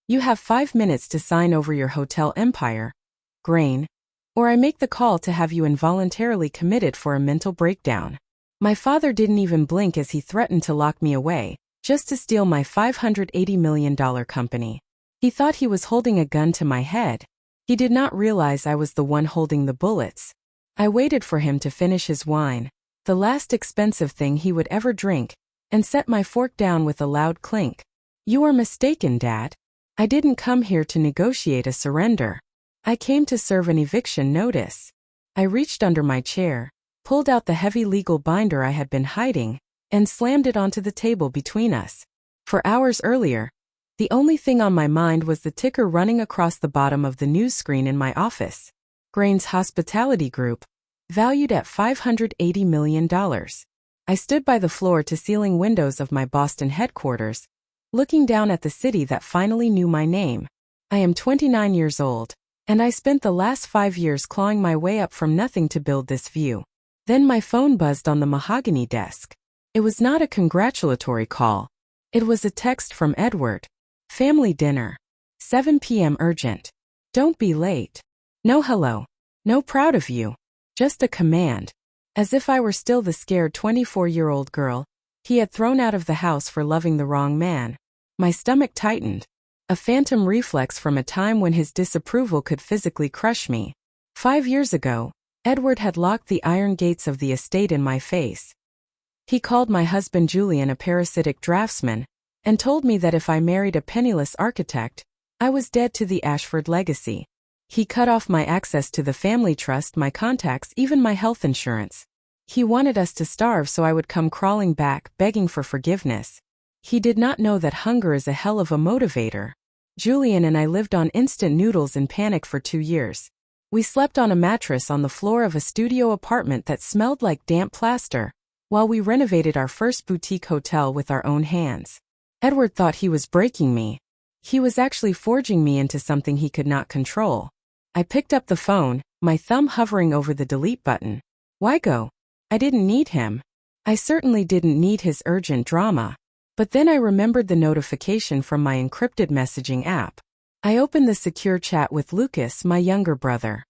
You have 5 minutes to sign over your hotel empire, Grain, or I make the call to have you involuntarily committed for a mental breakdown. My father didn't even blink as he threatened to lock me away, just to steal my $580 million company. He thought he was holding a gun to my head. He did not realize I was the one holding the bullets. I waited for him to finish his wine, the last expensive thing he would ever drink, and set my fork down with a loud clink. You are mistaken, Dad. I didn't come here to negotiate a surrender. I came to serve an eviction notice. I reached under my chair, pulled out the heavy legal binder I had been hiding, and slammed it onto the table between us. For hours earlier, the only thing on my mind was the ticker running across the bottom of the news screen in my office. Grain's Hospitality Group, valued at $580 million. I stood by the floor-to-ceiling windows of my Boston headquarters, looking down at the city that finally knew my name. I am 29 years old, and I spent the last 5 years clawing my way up from nothing to build this view. Then my phone buzzed on the mahogany desk. It was not a congratulatory call. It was a text from Edward. Family dinner. 7 p.m. urgent. Don't be late. No hello. No proud of you. Just a command. As if I were still the scared 24-year-old girl he had thrown out of the house for loving the wrong man. My stomach tightened. A phantom reflex from a time when his disapproval could physically crush me. 5 years ago, Edward had locked the iron gates of the estate in my face. He called my husband Julian a parasitic draftsman, and told me that if I married a penniless architect, I was dead to the Ashford legacy. He cut off my access to the family trust, my contacts, even my health insurance. He wanted us to starve so I would come crawling back, begging for forgiveness. He did not know that hunger is a hell of a motivator. Julian and I lived on instant noodles in panic for 2 years. We slept on a mattress on the floor of a studio apartment that smelled like damp plaster, while we renovated our first boutique hotel with our own hands. Edward thought he was breaking me. He was actually forging me into something he could not control. I picked up the phone, my thumb hovering over the delete button. Why go? I didn't need him. I certainly didn't need his urgent drama. But then I remembered the notification from my encrypted messaging app. I opened the secure chat with Lucas, my younger brother.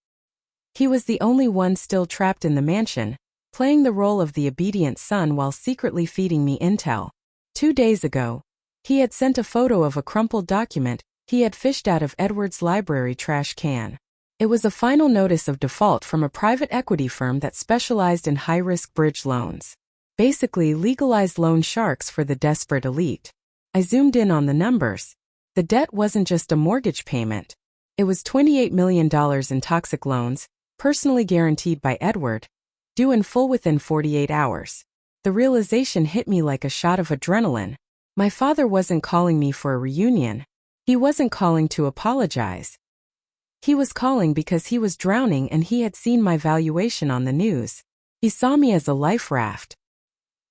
He was the only one still trapped in the mansion, playing the role of the obedient son while secretly feeding me intel. 2 days ago, he had sent a photo of a crumpled document he had fished out of Edward's library trash can. It was a final notice of default from a private equity firm that specialized in high-risk bridge loans. Basically legalized loan sharks for the desperate elite. I zoomed in on the numbers. The debt wasn't just a mortgage payment. It was $28 million in toxic loans, personally guaranteed by Edward, due in full within 48 hours. The realization hit me like a shot of adrenaline. My father wasn't calling me for a reunion. He wasn't calling to apologize. He was calling because he was drowning and he had seen my valuation on the news. He saw me as a life raft.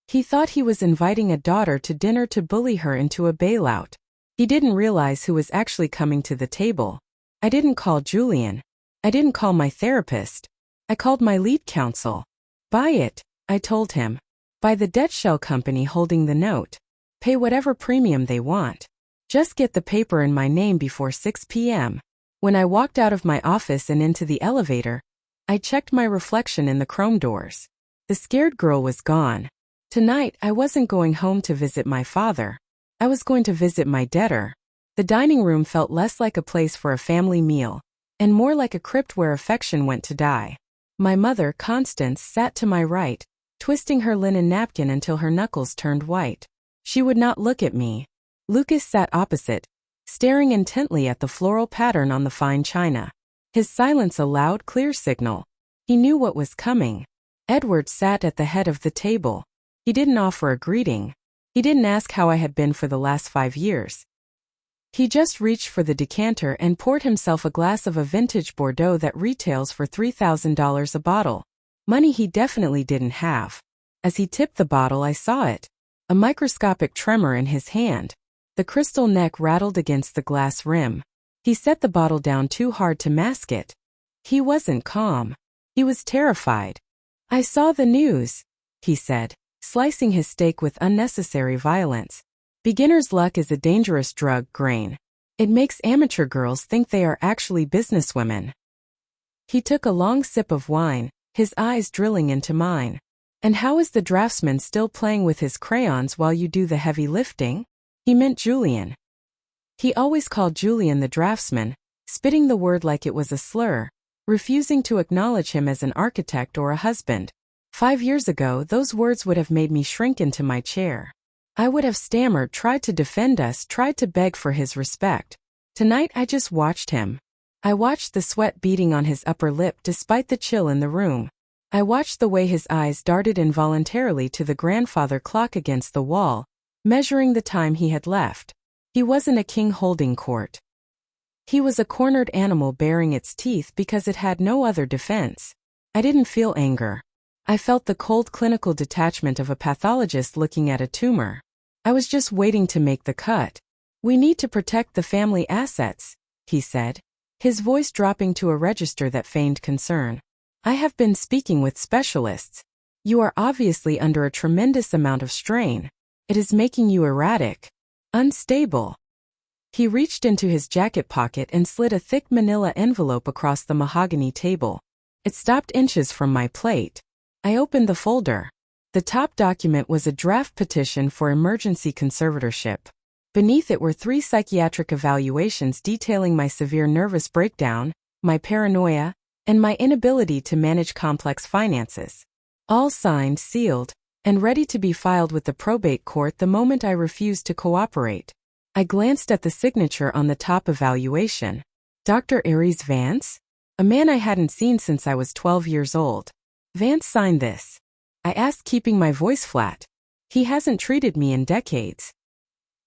He thought he was inviting a daughter to dinner to bully her into a bailout. He didn't realize who was actually coming to the table. I didn't call Julian. I didn't call my therapist. I called my lead counsel. Buy it, I told him. Buy the debt shell company holding the note. Pay whatever premium they want. Just get the paper in my name before 6 p.m. When I walked out of my office and into the elevator, I checked my reflection in the chrome doors. The scared girl was gone. Tonight, I wasn't going home to visit my father. I was going to visit my debtor. The dining room felt less like a place for a family meal, and more like a crypt where affection went to die. My mother, Constance, sat to my right, twisting her linen napkin until her knuckles turned white. She would not look at me. Lucas sat opposite, staring intently at the floral pattern on the fine china. His silence a loud, clear signal. He knew what was coming. Edward sat at the head of the table. He didn't offer a greeting. He didn't ask how I had been for the last 5 years. He just reached for the decanter and poured himself a glass of a vintage Bordeaux that retails for $3,000 a bottle. Money he definitely didn't have. As he tipped the bottle, I saw it. A microscopic tremor in his hand. The crystal neck rattled against the glass rim. He set the bottle down too hard to mask it. He wasn't calm. He was terrified. I saw the news, he said, slicing his steak with unnecessary violence. Beginner's luck is a dangerous drug, Grain. It makes amateur girls think they are actually businesswomen. He took a long sip of wine, his eyes drilling into mine. And how is the draftsman still playing with his crayons while you do the heavy lifting? He meant Julian. He always called Julian the draftsman, spitting the word like it was a slur, refusing to acknowledge him as an architect or a husband. 5 years ago, those words would have made me shrink into my chair. I would have stammered, tried to defend us, tried to beg for his respect. Tonight I just watched him. I watched the sweat beading on his upper lip despite the chill in the room. I watched the way his eyes darted involuntarily to the grandfather clock against the wall, measuring the time he had left. He wasn't a king holding court. He was a cornered animal baring its teeth because it had no other defense. I didn't feel anger. I felt the cold clinical detachment of a pathologist looking at a tumor. I was just waiting to make the cut. "We need to protect the family assets," he said, his voice dropping to a register that feigned concern. "I have been speaking with specialists. You are obviously under a tremendous amount of strain. It is making you erratic, unstable." He reached into his jacket pocket and slid a thick manila envelope across the mahogany table. It stopped inches from my plate. I opened the folder. The top document was a draft petition for emergency conservatorship. Beneath it were 3 psychiatric evaluations detailing my severe nervous breakdown, my paranoia, and my inability to manage complex finances. All signed, sealed, and ready to be filed with the probate court the moment I refused to cooperate. I glanced at the signature on the top evaluation. Dr. Aries Vance? A man I hadn't seen since I was 12 years old. "Vance signed this?" I asked, keeping my voice flat. "He hasn't treated me in decades."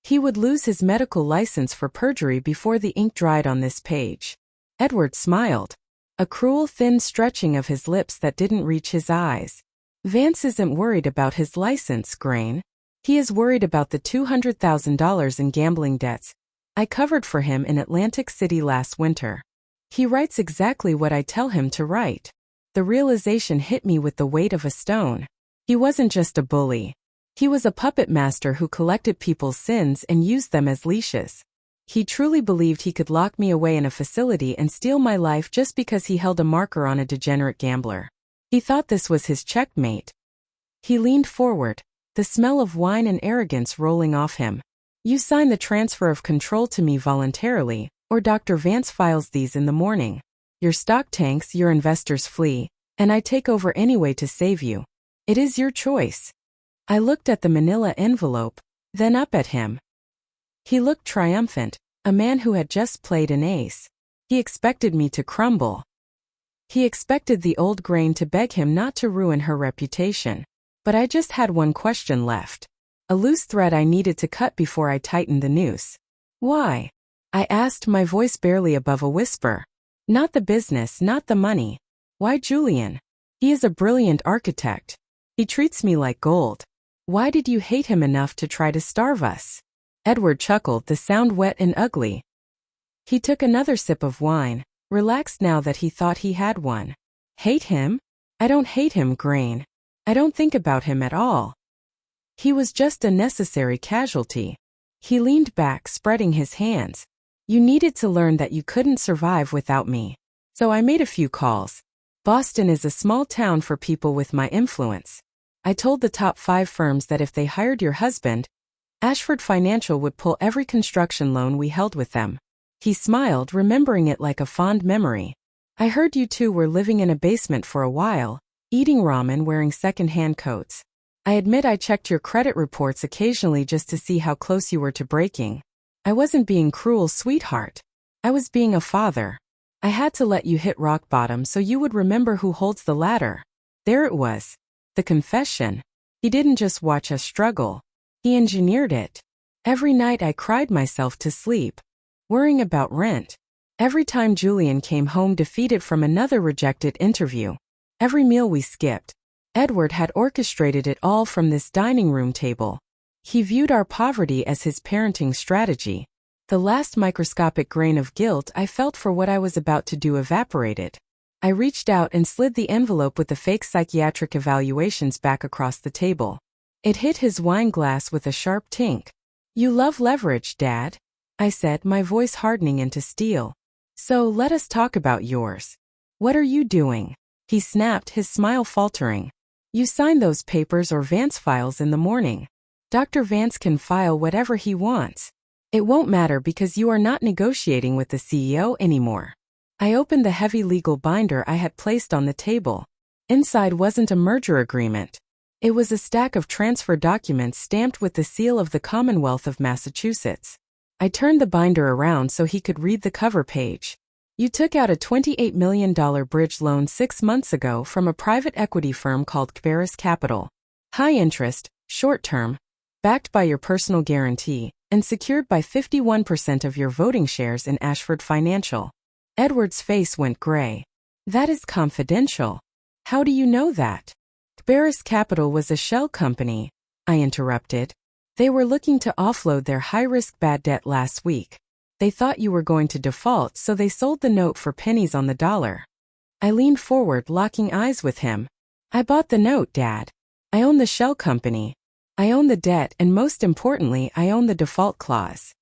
He would lose his medical license for perjury before the ink dried on this page. Edward smiled. A cruel thin stretching of his lips that didn't reach his eyes. "Vance isn't worried about his license, Grain. He is worried about the $200,000 in gambling debts I covered for him in Atlantic City last winter. He writes exactly what I tell him to write." The realization hit me with the weight of a stone. He wasn't just a bully. He was a puppet master who collected people's sins and used them as leashes. He truly believed he could lock me away in a facility and steal my life just because he held a marker on a degenerate gambler. He thought this was his checkmate. He leaned forward, the smell of wine and arrogance rolling off him. "You sign the transfer of control to me voluntarily, or Dr. Vance files these in the morning. Your stock tanks, your investors flee, and I take over anyway to save you. It is your choice." I looked at the manila envelope, then up at him. He looked triumphant, a man who had just played an ace. He expected me to crumble. He expected the old Grain to beg him not to ruin her reputation. But I just had one question left. A loose thread I needed to cut before I tightened the noose. "Why?" I asked, my voice barely above a whisper. "Not the business, not the money. Why Julian? He is a brilliant architect. He treats me like gold. Why did you hate him enough to try to starve us?" Edward chuckled, the sound wet and ugly. He took another sip of wine, relaxed now that he thought he had one. "Hate him? I don't hate him, Grain. I don't think about him at all. He was just a necessary casualty." He leaned back, spreading his hands. "You needed to learn that you couldn't survive without me. So I made a few calls. Boston is a small town for people with my influence. I told the top 5 firms that if they hired your husband, Ashford Financial would pull every construction loan we held with them." He smiled, remembering it like a fond memory. "I heard you two were living in a basement for a while, eating ramen, wearing second-hand coats. I admit I checked your credit reports occasionally just to see how close you were to breaking. I wasn't being cruel, sweetheart. I was being a father. I had to let you hit rock bottom so you would remember who holds the ladder." There it was. The confession. He didn't just watch us struggle. He engineered it. Every night I cried myself to sleep, worrying about rent. Every time Julian came home defeated from another rejected interview. Every meal we skipped. Edward had orchestrated it all from this dining room table. He viewed our poverty as his parenting strategy. The last microscopic grain of guilt I felt for what I was about to do evaporated. I reached out and slid the envelope with the fake psychiatric evaluations back across the table. It hit his wine glass with a sharp tink. "You love leverage, Dad. I said, my voice hardening into steel. So let us talk about yours. What are you doing? He snapped, his smile faltering. You sign those papers or Vance files in the morning. Dr. Vance can file whatever he wants. It won't matter because you are not negotiating with the CEO anymore. I opened the heavy legal binder I had placed on the table. Inside wasn't a merger agreement. It was a stack of transfer documents stamped with the seal of the Commonwealth of Massachusetts. I turned the binder around so he could read the cover page. You took out a $28 million bridge loan 6 months ago from a private equity firm called Kberis Capital. High interest, short term, backed by your personal guarantee, and secured by 51% of your voting shares in Ashford Financial. Edward's face went gray. That is confidential. How do you know that? Kberis Capital was a shell company, I interrupted. They were looking to offload their high-risk bad debt last week. They thought you were going to default, so they sold the note for pennies on the dollar. I leaned forward, locking eyes with him. I bought the note, Dad. I own the shell company. I own the debt, and most importantly, I own the default clause.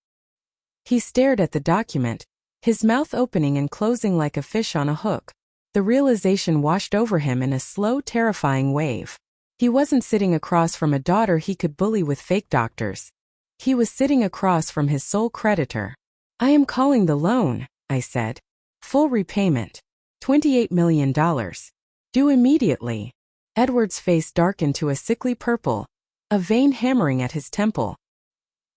He stared at the document, his mouth opening and closing like a fish on a hook. The realization washed over him in a slow, terrifying wave. He wasn't sitting across from a daughter he could bully with fake doctors. He was sitting across from his sole creditor. I am calling the loan, I said. Full repayment. $28 million. Due immediately. Edward's face darkened to a sickly purple, a vein hammering at his temple.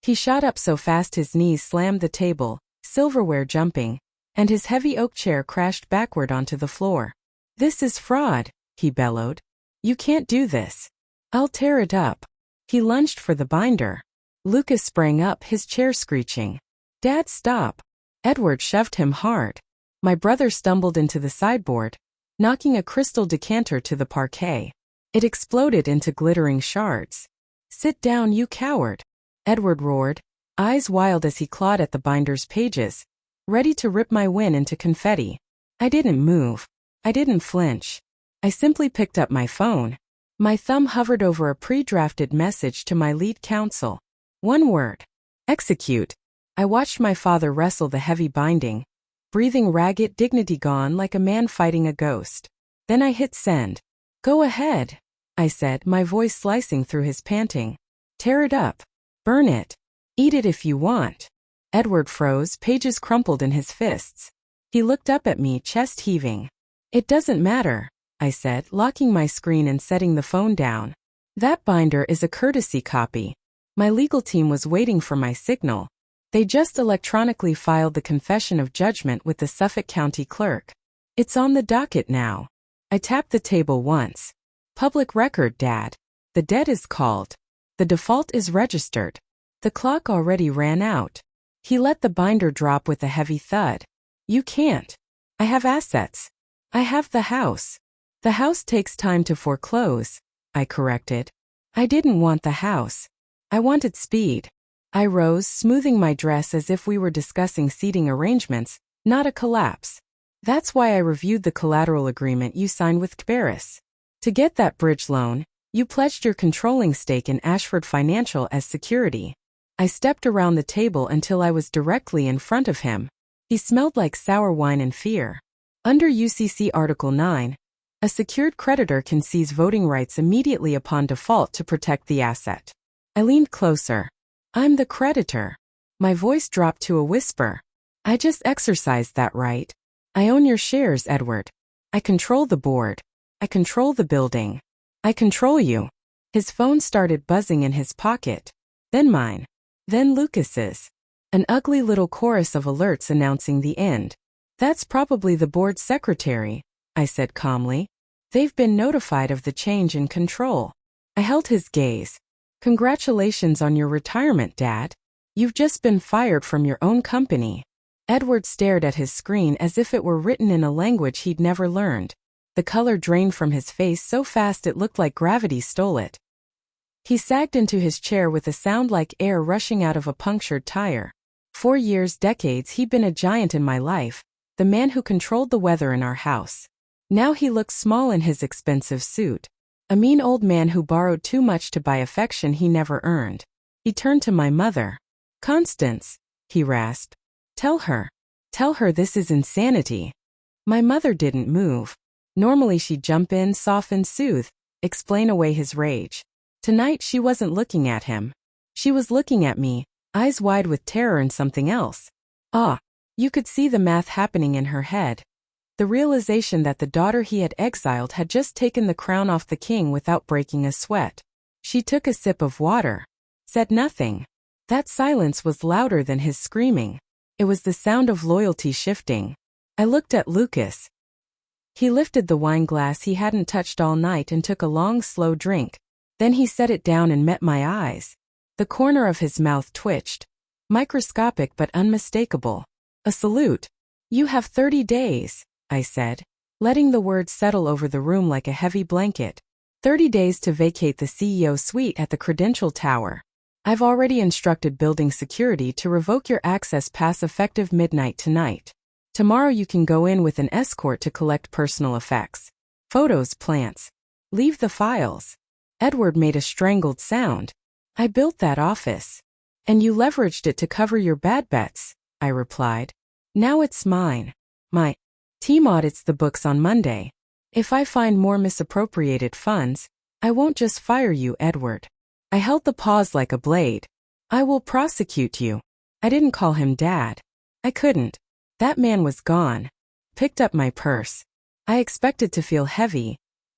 He shot up so fast his knees slammed the table, silverware jumping, and his heavy oak chair crashed backward onto the floor. This is fraud, he bellowed. You can't do this. I'll tear it up. He lunged for the binder. Lucas sprang up, his chair screeching. Dad, stop. Edward shoved him hard. My brother stumbled into the sideboard, knocking a crystal decanter to the parquet. It exploded into glittering shards. Sit down, you coward. Edward roared, eyes wild as he clawed at the binder's pages, ready to rip my win into confetti. I didn't move. I didn't flinch. I simply picked up my phone. My thumb hovered over a pre-drafted message to my lead counsel. One word. Execute. I watched my father wrestle the heavy binding, breathing ragged, dignity gone like a man fighting a ghost. Then I hit send. Go ahead, I said, my voice slicing through his panting. Tear it up. Burn it. Eat it if you want. Edward froze, pages crumpled in his fists. He looked up at me, chest heaving. It doesn't matter, I said, locking my screen and setting the phone down. That binder is a courtesy copy. My legal team was waiting for my signal. They just electronically filed the confession of judgment with the Suffolk County clerk. It's on the docket now. I tapped the table once. Public record, Dad. The debt is called. The default is registered. The clock already ran out. He let the binder drop with a heavy thud. You can't. I have assets. I have the house. The house takes time to foreclose, I corrected. I didn't want the house. I wanted speed. I rose, smoothing my dress as if we were discussing seating arrangements, not a collapse. That's why I reviewed the collateral agreement you signed with Kberis. To get that bridge loan, you pledged your controlling stake in Ashford Financial as security. I stepped around the table until I was directly in front of him. He smelled like sour wine and fear. Under UCC Article 9, a secured creditor can seize voting rights immediately upon default to protect the asset. I leaned closer. I'm the creditor. My voice dropped to a whisper. I just exercised that right. I own your shares, Edward. I control the board. I control the building. I control you. His phone started buzzing in his pocket. Then mine. Then Lucas's. An ugly little chorus of alerts announcing the end. That's probably the board secretary, I said calmly. They've been notified of the change in control. I held his gaze. Congratulations on your retirement, Dad. You've just been fired from your own company. Edward stared at his screen as if it were written in a language he'd never learned. The color drained from his face so fast it looked like gravity stole it. He sagged into his chair with a sound like air rushing out of a punctured tire. 4 years, decades, he'd been a giant in my life, the man who controlled the weather in our house. Now he looked small in his expensive suit. A mean old man who borrowed too much to buy affection he never earned. He turned to my mother. Constance, he rasped. Tell her. Tell her this is insanity. My mother didn't move. Normally she'd jump in, soften, soothe, explain away his rage. Tonight she wasn't looking at him. She was looking at me, eyes wide with terror and something else. You could see the math happening in her head. The realization that the daughter he had exiled had just taken the crown off the king without breaking a sweat. She took a sip of water. Said nothing. That silence was louder than his screaming. It was the sound of loyalty shifting. I looked at Lucas. He lifted the wine glass he hadn't touched all night and took a long, slow drink. Then he set it down and met my eyes. The corner of his mouth twitched. Microscopic but unmistakable. A salute. You have 30 days, I said, letting the words settle over the room like a heavy blanket. 30 days to vacate the CEO suite at the Credential Tower. I've already instructed building security to revoke your access pass effective midnight tonight. Tomorrow you can go in with an escort to collect personal effects. Photos, plants. Leave the files. Edward made a strangled sound. I built that office. And you leveraged it to cover your bad bets, I replied. Now it's mine. My team audits the books on Monday. If I find more misappropriated funds, I won't just fire you, Edward. I held the pause like a blade. I will prosecute you. I didn't call him Dad. I couldn't. That man was gone. Picked up my purse. I expected to feel heavy,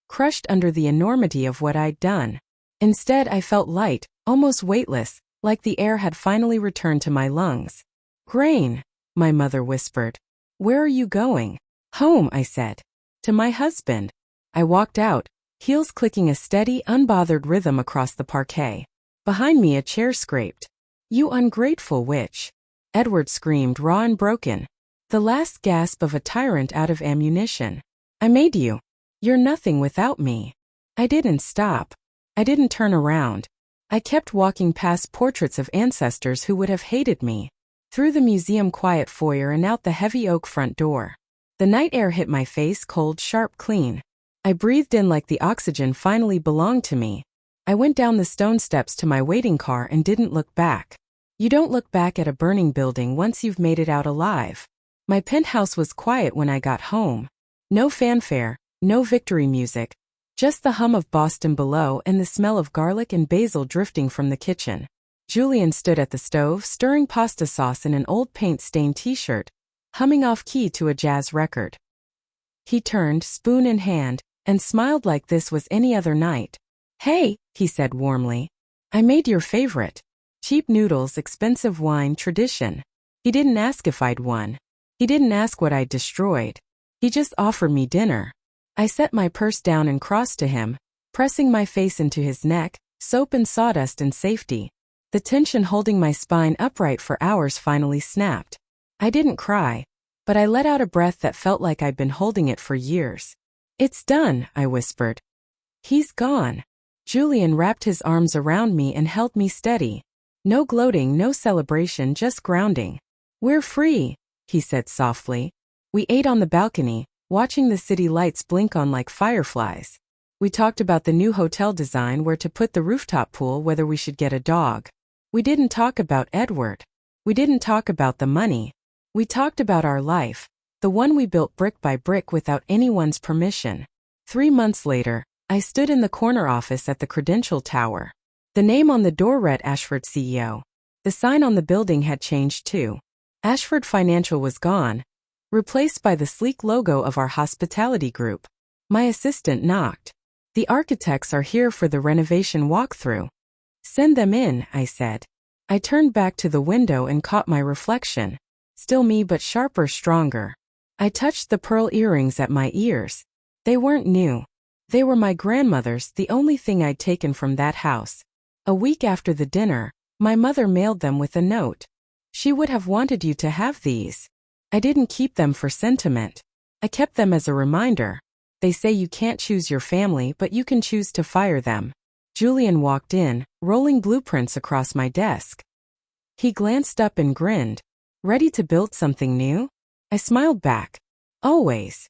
crushed under the enormity of what I'd done. Instead, I felt light, almost weightless, like the air had finally returned to my lungs. Grain, my mother whispered. Where are you going? Home, I said. To my husband. I walked out, heels clicking a steady, unbothered rhythm across the parquet. Behind me a chair scraped. You ungrateful witch. Edward screamed, raw and broken. The last gasp of a tyrant out of ammunition. I made you. You're nothing without me. I didn't stop. I didn't turn around. I kept walking past portraits of ancestors who would have hated me. Through the museum quiet foyer and out the heavy oak front door. The night air hit my face, cold, sharp, clean. I breathed in like the oxygen finally belonged to me. I went down the stone steps to my waiting car and didn't look back. You don't look back at a burning building once you've made it out alive. My penthouse was quiet when I got home. No fanfare, no victory music. Just the hum of Boston below and the smell of garlic and basil drifting from the kitchen. Julian stood at the stove, stirring pasta sauce in an old paint-stained t-shirt, humming off-key to a jazz record. He turned, spoon in hand, and smiled like this was any other night. Hey, he said warmly. I made your favorite. Cheap noodles, expensive wine, tradition. He didn't ask if I'd won. He didn't ask what I'd destroyed. He just offered me dinner. I set my purse down and crossed to him, pressing my face into his neck, soap and sawdust and safety. The tension holding my spine upright for hours finally snapped. I didn't cry, but I let out a breath that felt like I'd been holding it for years. It's done, I whispered. He's gone. Julian wrapped his arms around me and held me steady. No gloating, no celebration, just grounding. We're free, he said softly. We ate on the balcony, watching the city lights blink on like fireflies. We talked about the new hotel design, where to put the rooftop pool, whether we should get a dog. We didn't talk about Edward. We didn't talk about the money. We talked about our life, the one we built brick by brick without anyone's permission. 3 months later, I stood in the corner office at the Credential Tower. The name on the door read Ashford CEO. The sign on the building had changed too. Ashford Financial was gone, replaced by the sleek logo of our hospitality group. My assistant knocked. The architects are here for the renovation walkthrough. Send them in, I said. I turned back to the window and caught my reflection. Still me, but sharper, stronger. I touched the pearl earrings at my ears. They weren't new. They were my grandmother's, the only thing I'd taken from that house. A week after the dinner, my mother mailed them with a note. She would have wanted you to have these. I didn't keep them for sentiment. I kept them as a reminder. They say you can't choose your family, but you can choose to fire them. Julian walked in, rolling blueprints across my desk. He glanced up and grinned. Ready to build something new? I smiled back. Always.